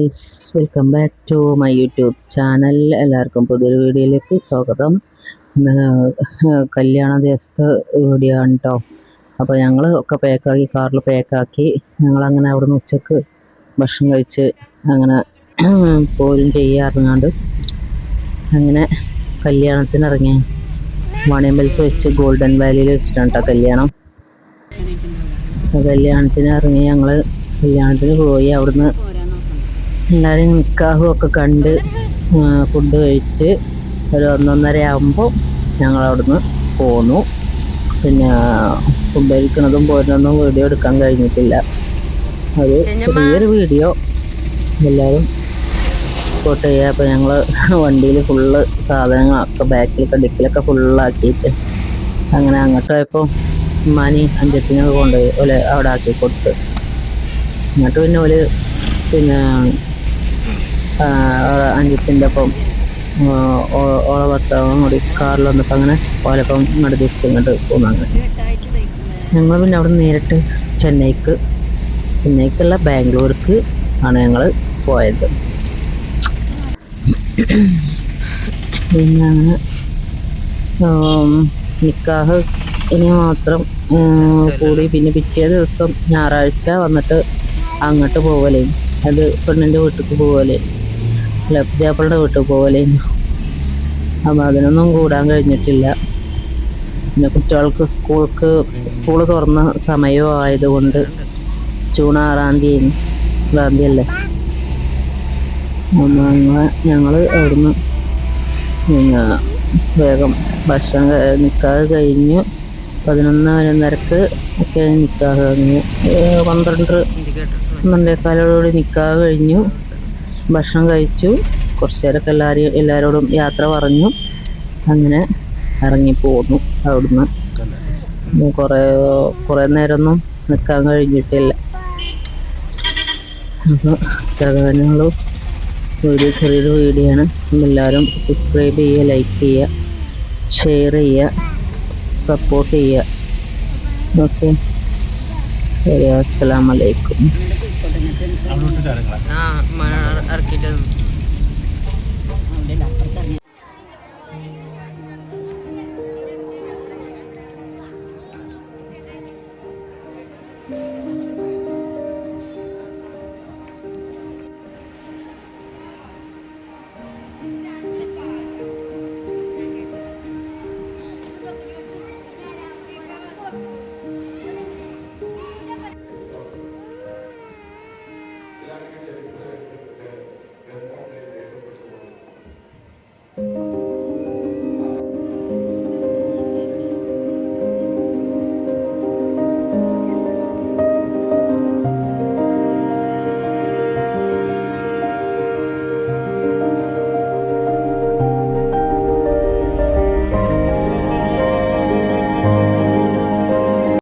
Guys, welcome back to my YouTube channel. എല്ലാവർക്കും പുതിയൊരു വീഡിയോയിലേക്ക് സ്വാഗതം. ഇന്ന് കല്യാണ ദിവസത്തെ വീഡിയോ ആണ് കേട്ടോ. അപ്പോൾ ഞങ്ങൾ ഒക്കെ പാക്കാക്കി, കാറിൽ പാക്കാക്കി ഞങ്ങളങ്ങനെ അവിടുന്ന് ഉച്ചക്ക് ഭക്ഷണം കഴിച്ച് അങ്ങനെ പോരും ചെയ്യാറുണ്ട്. അങ്ങനെ കല്യാണത്തിനിറങ്ങി മണിയമ്പലത്ത് വെച്ച് ഗോൾഡൻ വാലിയിൽ വെച്ചിട്ടാണ് കേട്ടോ കല്യാണം. കല്യാണത്തിന് ഇറങ്ങി ഞങ്ങൾ കല്യാണത്തിന് പോയി. അവിടുന്ന് എല്ലാവരും നിക്കാഹും ഒക്കെ കണ്ട് ഫുഡ് കഴിച്ച് ഒരു 1:30 ആകുമ്പോൾ ഞങ്ങൾ അവിടുന്ന് പോന്നു. പിന്നെ ഫുഡ് കഴിക്കുന്നതും പോരുന്നതും വീഡിയോ എടുക്കാൻ കഴിഞ്ഞിട്ടില്ല. ഒരു ചെറിയൊരു വീഡിയോ എല്ലാവരും ഫോട്ടോ ചെയ്യുക. അപ്പോൾ ഞങ്ങൾ വണ്ടിയിൽ ഫുള്ള് സാധനങ്ങളൊക്കെ ബാക്കിലൊക്കെ ഡിക്കിലൊക്കെ ഫുള്ളാക്കിയിട്ട് അങ്ങനെ അങ്ങോട്ട് പോയപ്പോൾ ഉമ്മാനി അഞ്ചത്തിനൊക്കെ കൊണ്ടുപോയി ഓല് അവിടെ ആക്കി കൊടുത്ത്. എന്നിട്ട് പിന്നെ ഓല് പിന്നെ അഞ്ചത്തിൻ്റെ ഒപ്പം ഓളെ ഭർത്താവും കൂടി കാറിൽ വന്നപ്പോൾ അങ്ങനെ ഓലപ്പം ഇങ്ങോട്ട് തിരിച്ചിങ്ങോട്ട് പോന്നു. അങ്ങനെ ഞങ്ങൾ പിന്നെ അവിടെ നേരിട്ട് ചെന്നൈക്കുള്ള ബാംഗ്ലൂർക്ക് ആണ് ഞങ്ങൾ പോയത്. പിന്നെ അങ്ങനെ നിക്കാഹ് ഇനി മാത്രം കൂടി പിന്നെ പിറ്റേ ദിവസം ഞായറാഴ്ച വന്നിട്ട് അങ്ങോട്ട് പോകലേ, അത് പെണ്ണിൻ്റെ വീട്ടിലേക്ക് പോകലേ, അല്ല പുതിയാപ്പിളുടെ വീട്ടിൽ പോകലേ. അപ്പം അതിനൊന്നും കൂടാൻ കഴിഞ്ഞിട്ടില്ല. പിന്നെ കുട്ടികൾക്ക് സ്കൂൾ തുറന്ന സമയവും ആയതുകൊണ്ട് ജൂൺ 6 തീയതി അല്ലേ. ഞങ്ങൾ അവിടുന്ന് പിന്നെ വേഗം ഭക്ഷണം നിക്കാഹ് കഴിഞ്ഞു. 11:30 ഒക്കെ നിക്കാഹ് കഴിഞ്ഞു. 12:15 നിക്കാഹ് കഴിഞ്ഞു. ഭക്ഷണം കഴിച്ചു. കുറച്ച് നേരമൊക്കെ എല്ലാവരോടും യാത്ര പറഞ്ഞു. അങ്ങനെ ഇറങ്ങിപ്പോന്നു അവിടുന്ന്. കുറേ നേരമൊന്നും നിൽക്കാൻ കഴിഞ്ഞിട്ടില്ല. അപ്പോൾ ഇത്ര കാര്യങ്ങളും ചെറിയൊരു വീഡിയോ ആണ്. എല്ലാവരും സബ്സ്ക്രൈബ് ചെയ്യുക, ലൈക്ക് ചെയ്യുക, ഷെയർ ചെയ്യുക, സപ്പോർട്ട് ചെയ്യുക. ഓക്കെ, അസ്സലാമു അലൈക്കും. ഇറക്കിയിട്ട്